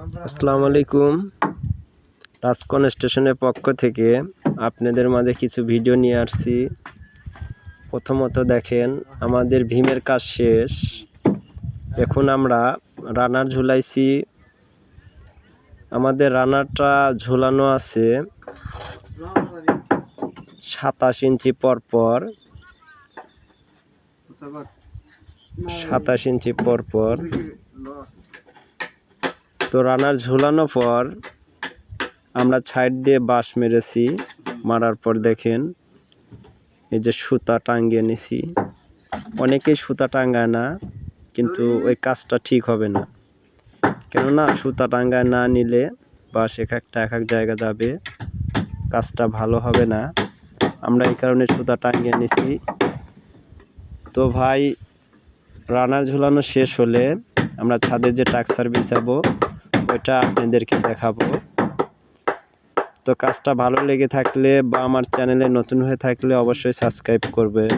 আসসালামু আলাইকুম। রাজকন স্টেশনের পক্ষ থেকে আপনাদের মাঝে কিছু ভিডিও নিয়ে আসছি। প্রথমত দেখেন, আমাদের ভীমের কাজ শেষ। এখন আমরা রানার ঝুলাইছি। আমাদের রানারটা ঝুলানো আছে 27 ইঞ্চি পরপর, 27 ইঞ্চি পরপর। তো রানার ঝুলানোর পর আমরা সাইড দিয়ে বাঁশ মেরেছি। মারার পর দেখেন এই যে সুতা টাঙ্গিয়ে নিছি। অনেকেই সুতা টাঙ্গায় না, কিন্তু ওই কাজটা ঠিক হবে না। কেননা সুতা টাঙ্গায় না নিলে বাঁশ এক এক জায়গা যাবে, কাজটা ভালো হবে না। আমরা এই কারণে সুতা টাঙ্গিয়ে নিছি। তো ভাই, রানার ঝুলানো শেষ হলে আমরা ছাদে যে টাক্সার বিছাবো ওইটা আপনাদেরকে দেখাবো। তো কাজটা ভালো লেগে থাকলে বা আমার চ্যানেলে নতুন হয়ে থাকলে অবশ্যই সাবস্ক্রাইব করবেন।